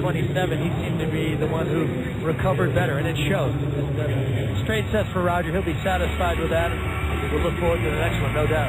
27, he seemed to be the one who recovered better, and it showed. Straight sets for Roger. He'll be satisfied with that. We'll look forward to the next one, no doubt.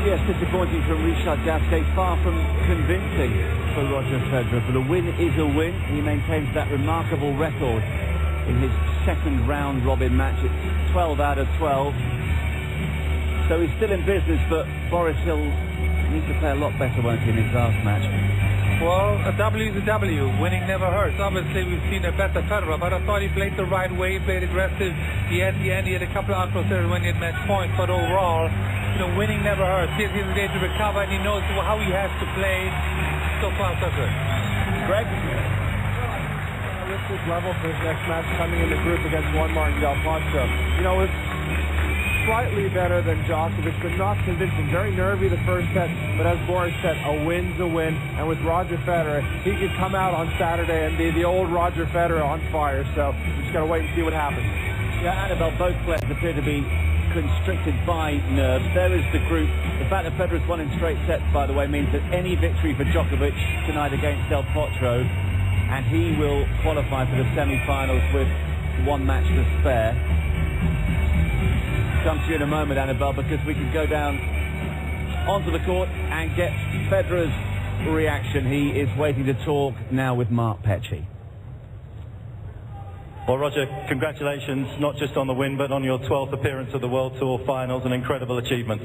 Yes, disappointing from Richard Gasquet, far from convincing for Roger Federer. But a win is a win. He maintains that remarkable record in his second round robin match. It's 12 out of 12. So he's still in business, but Boris, he'll need to play a lot better, won't he, in his last match? Well, a W is a W. Winning never hurts. Obviously, we've seen a better Federer, but I thought he played the right way. He played aggressive. He had a couple of uncrossed errors when he had match points, but overall, winning never hurts. He's going to recover, and he knows how he has to play. So far, so good. Greg? This level for his next match coming in the group against Martin Del Potro. It's slightly better than Djokovic, but not convincing. Very nervy the first set, but as Boris said, a win's a win. And with Roger Federer, he could come out on Saturday and be the old Roger Federer on fire. So we just got to wait and see what happens. Yeah, Annabelle, both players appear to be constricted by nerves. There is the group. The fact that Federer's won in straight sets, by the way, means that any victory for Djokovic tonight against Del Potro, and he will qualify for the semi-finals with one match to spare. Come to you in a moment, Annabelle, because we can go down onto the court and get Federer's reaction. He is waiting to talk now with Mark Petchey. Well, Roger, congratulations, not just on the win, but on your 12th appearance at the World Tour Finals, an incredible achievement.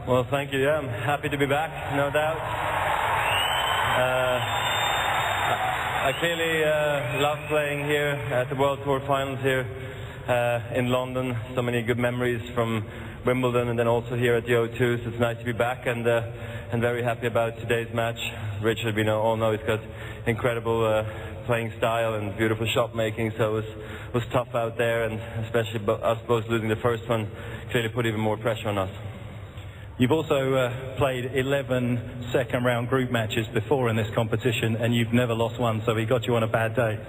Well, thank you. Yeah, I'm happy to be back, no doubt. I clearly love playing here at the World Tour Finals here in London. So many good memories from Wimbledon and then also here at the O2. So it's nice to be back, and very happy about today's match. Richard, we all know he's got incredible playing style and beautiful shot making, so it was tough out there, and especially us both losing the first one clearly put even more pressure on us. You've also played 11 second round group matches before in this competition, and you've never lost one, so he got you on a bad day.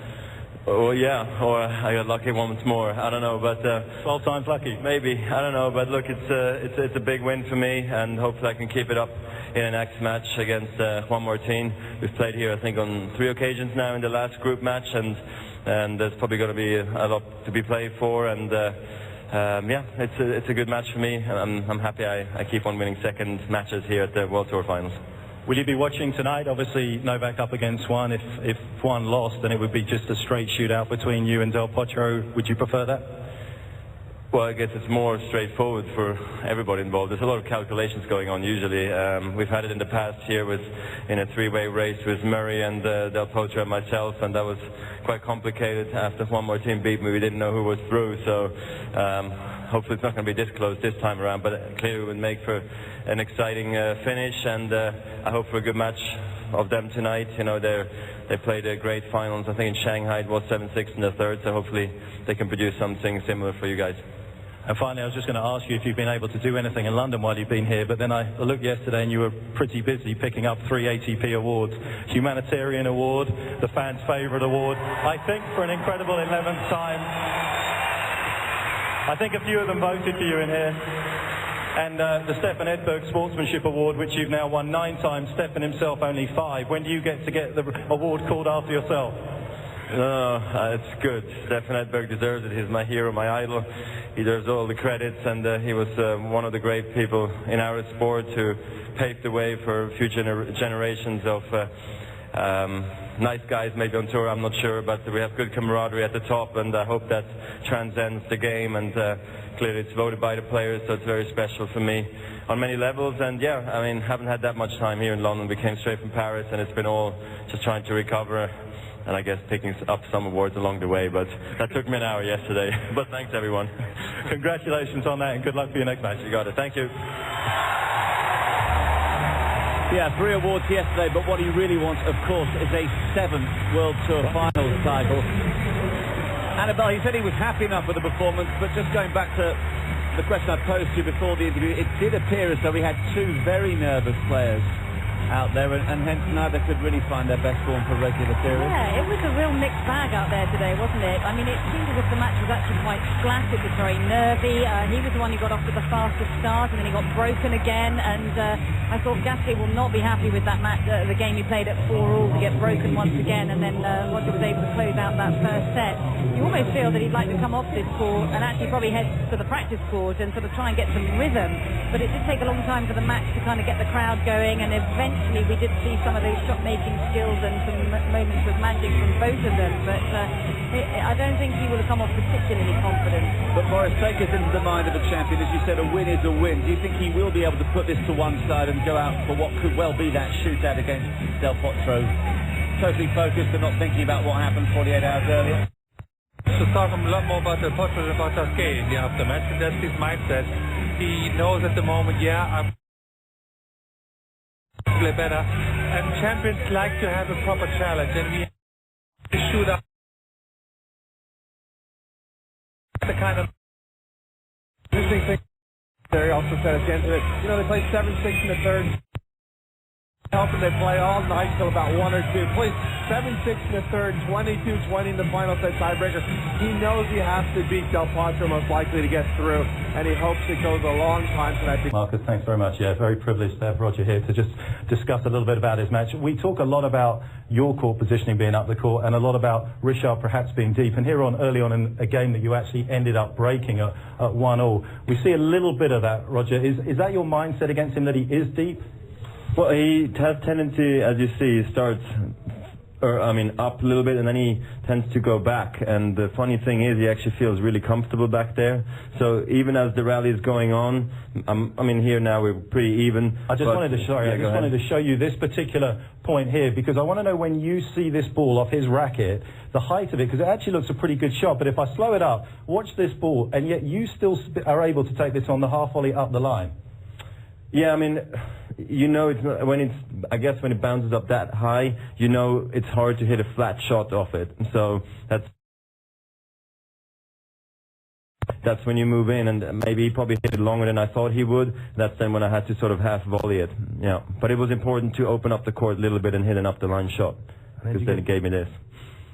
Oh yeah, or I got lucky once more, I don't know, but 12 times lucky. Maybe, I don't know, but look, it's a big win for me, and hopefully I can keep it up in the next match against Juan Martín. We've played here, I think, on 3 occasions now in the last group match, and there's probably going to be a lot to be played for, and yeah, it's a good match for me. I'm happy I keep on winning second matches here at the World Tour Finals. Will you be watching tonight? Obviously, Novak up against Juan. If Juan lost, then it would be just a straight shootout between you and Del Potro. Would you prefer that? Well, I guess it's more straightforward for everybody involved. There's a lot of calculations going on usually. We've had it in the past here in a 3-way race with Murray and Del Potro and myself, and that was quite complicated. After Juan Martín beat me, we didn't know who was through, so hopefully it's not going to be this close this time around, but clearly it would make for an exciting finish, and I hope for a good match of them tonight. They played a great finals. I think in Shanghai it was 7-6 in the third, so hopefully they can produce something similar for you guys. And finally, I was just going to ask you if you've been able to do anything in London while you've been here, but then I looked yesterday and you were pretty busy picking up 3 ATP awards. Humanitarian Award, the Fans' Favourite Award, I think for an incredible 11th time. I think a few of them voted for you in here. And the Stefan Edberg Sportsmanship Award, which you've now won 9 times, Stefan himself only 5. When do you get the award called after yourself? It's good. Stefan Edberg deserves it. He's my hero, my idol. He deserves all the credits, and he was one of the great people in our sport who paved the way for future generations of nice guys, maybe on tour, I'm not sure, but we have good camaraderie at the top, and I hope that transcends the game, and clearly it's voted by the players, so it's very special for me on many levels. And yeah, I mean, haven't had that much time here in London. We came straight from Paris, and it's been all just trying to recover, and I guess picking up some awards along the way, but that took me an hour yesterday. But thanks, everyone. Congratulations on that, and good luck for your next match. You got it. Thank you. Yeah, 3 awards yesterday, but what he really wants, of course, is a 7th World Tour Finals title. Annabelle, he said he was happy enough with the performance, but just going back to the question I posed to you before the interview, it did appear as though he had 2 very nervous players out there, and hence neither could really find their best form for regular series. Yeah, it was a real mixed bag out there today, wasn't it? I mean, it seemed as if the match was actually quite flat. It was very nervy. He was the one who got off to the fastest start, and then he got broken again. And I thought Gasquet will not be happy with that match, the game he played at 4-all, to get broken once again, and then Roger was able to close out that first set. You almost feel that he'd like to come off this court and actually probably head to the practice court and sort of try and get some rhythm. But it did take a long time for the match to kind of get the crowd going, and eventually we did see some of those shot-making skills and some moments of magic from both of them. But I don't think he will have come off particularly confident. But Boris, take us into the mind of the champion. As you said, a win is a win. Do you think he will be able to put this to one side and go out for what could well be that shootout against Del Potro, totally focused and not thinking about what happened 48 hours earlier? To talk a lot more about Del Potro than about Gasquet in the aftermatch, and that's his mindset. He knows at the moment, I'm play better, and champions like to have a proper challenge, and we have to shoot up the kind of Interesting thing, Terry also said at the end of it, you know, they played 7-6 in the third. Helping they play all night till about 1 or 2. Played 7-6 in the third, 22-20 in the final set tiebreaker. He knows he has to beat Del Potro most likely to get through, and he hopes it goes a long time tonight. Marcus, thanks very much. Yeah, very privileged to have Roger here to just discuss a little bit about his match. We talk a lot about your court positioning being up the court and a lot about Richard perhaps being deep. And here on, early on in a game that you actually ended up breaking at 1-all, we see a little bit of that, Roger. Is that your mindset against him, that he is deep? Well, he has tendency, as you see, he starts, up a little bit, and then he tends to go back. And the funny thing is, he actually feels really comfortable back there. So even as the rally is going on, here now we're pretty even. I just wanted to show you this particular point here, because I want to know, when you see this ball off his racket, the height of it, because it actually looks a pretty good shot. But if I slow it up, watch this ball, and yet you still are able to take this on the half volley up the line. Yeah, you know, when it bounces up that high, you know it's hard to hit a flat shot off it. So that's when you move in, and maybe he probably hit it longer than I thought he would. That's then when I had to sort of half volley it. Yeah, but it was important to open up the court a little bit and hit an up the line shot, because then it gave me this.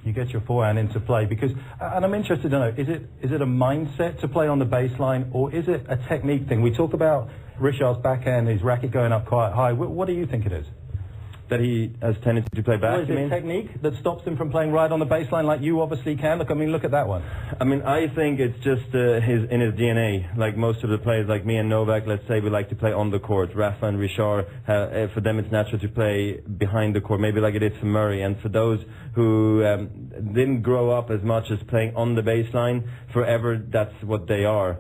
You get your forehand into play, because, and I'm interested to know, is it a mindset to play on the baseline, or is it a technique thing? We talk about Richard's backhand, his racket going up quite high. What do you think it is? That he has tendency to play back, Or is it technique that stops him from playing right on the baseline like you obviously can? Look at that one. I think it's just in his DNA. Like most of the players, like me and Novak, let's say, we like to play on the court. Rafa and Richard, for them it's natural to play behind the court, maybe like it is for Murray. And for those who didn't grow up as much as playing on the baseline, forever that's what they are.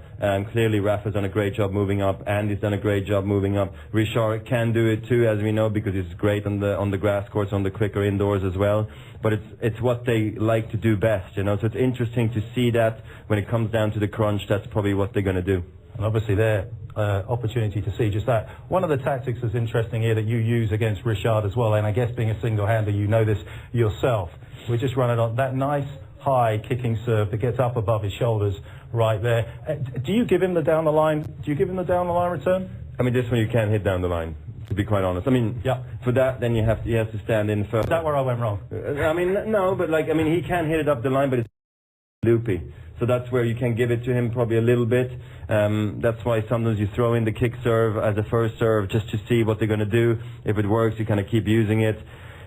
Clearly Rafa's done a great job moving up, Andy's done a great job moving up. Richard can do it too, as we know, because he's great on the grass courts, on the quicker indoors as well. But it's what they like to do best, you know. So it's interesting to see that when it comes down to the crunch, that's probably what they're going to do. And obviously their opportunity to see just that. One of the tactics that's interesting here that you use against Richard as well, and I guess being a single-hander, you know this yourself. We just run it on that nice high kicking serve that gets up above his shoulders right there. Do you give him the down the line? Do you give him the down the line return? This one you can't hit down the line, to be quite honest. Yeah. For that, then you have to stand in further. Is that where I went wrong? No, but he can hit it up the line, but it's loopy. So that's where you can give it to him probably a little bit. That's why sometimes you throw in the kick serve as a first serve just to see what they're going to do. If it works, you kind of keep using it.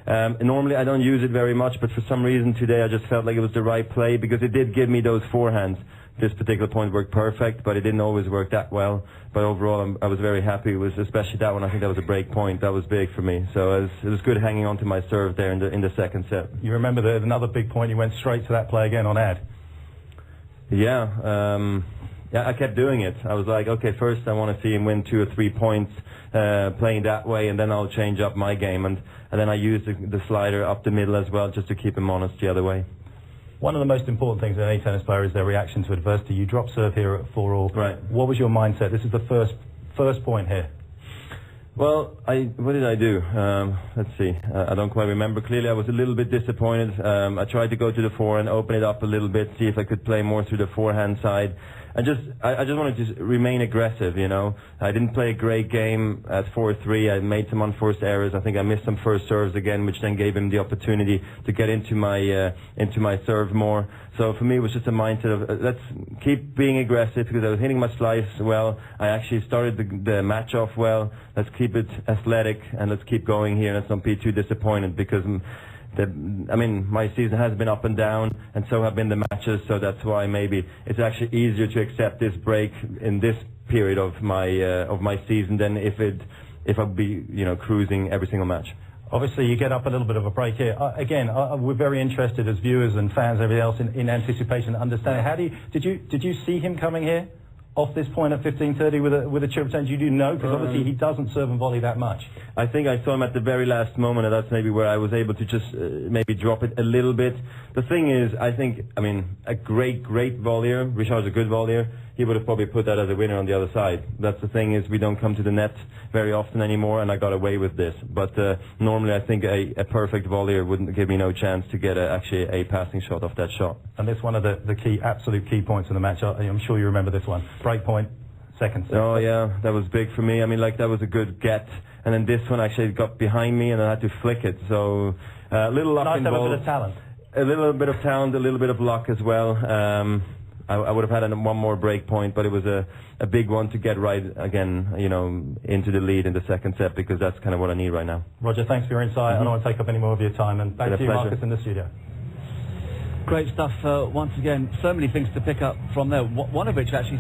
Normally I don't use it very much, but for some reason today I just felt like it was the right play, because it did give me those forehands. This particular point worked perfect, but it didn't always work that well. But overall I was very happy. It was especially that one. I think that was a break point. That was big for me. So it was good hanging on to my serve there in the second set. You remember another big point, you went straight to that play again on ad. Yeah, I kept doing it. I was like, okay, first I want to see him win 2 or 3 points playing that way, and then I'll change up my game. And then I used the slider up the middle as well, just to keep him honest the other way. One of the most important things in any tennis player is their reaction to adversity. You drop serve here at 4-all. Right. What was your mindset? This is the first point here. Well, what did I do? Let's see. I don't quite remember clearly. I was a little bit disappointed. I tried to go to the forehand, open it up a little bit, see if I could play more through the forehand side. I just wanted to remain aggressive, you know. I didn't play a great game at 4-3. I made some unforced errors. I think I missed some first serves again, which then gave him the opportunity to get into my serve more. So for me, it was just a mindset of let's keep being aggressive, because I was hitting my slice well. I actually started the match off well. Let's keep it athletic and let's keep going here. Let's not be too disappointed, because my season has been up and down, and so have been the matches. So that's why maybe it's actually easier to accept this break in this period of my season than if I'd be, you know, cruising every single match. Obviously, you get up a little bit of a break here. Again, we're very interested as viewers and fans, everybody else, in anticipation, understanding. Did you see him coming here off this point at 15:30 with a chip return? You do know, because obviously he doesn't serve and volley that much. I think I saw him at the very last moment, and that's maybe where I was able to just maybe drop it a little bit. The thing is, I mean, a great volleyer. Richard's a good volleyer. He would have probably put that as a winner on the other side. That's the thing, is we don't come to the net very often anymore, and I got away with this. But normally I think a perfect volleyer wouldn't give me no chance to get actually a passing shot off that shot. And this one of the absolute key points in the match. I'm sure you remember this one. Break point, second set. Oh yeah, that was big for me. I mean, like, that was a good get. And then this one actually got behind me, and I had to flick it. So a little luck involved. Nice to have a bit of talent. A little bit of talent, a little bit of luck as well. I would have had one more break point, but it was a big one to get right again, you know, into the lead in the second set, because that's kind of what I need right now. Roger, thanks for your insight. I don't want to take up any more of your time, and back to you, Marcus, in the studio. Great stuff once again. So many things to pick up from there. One of which actually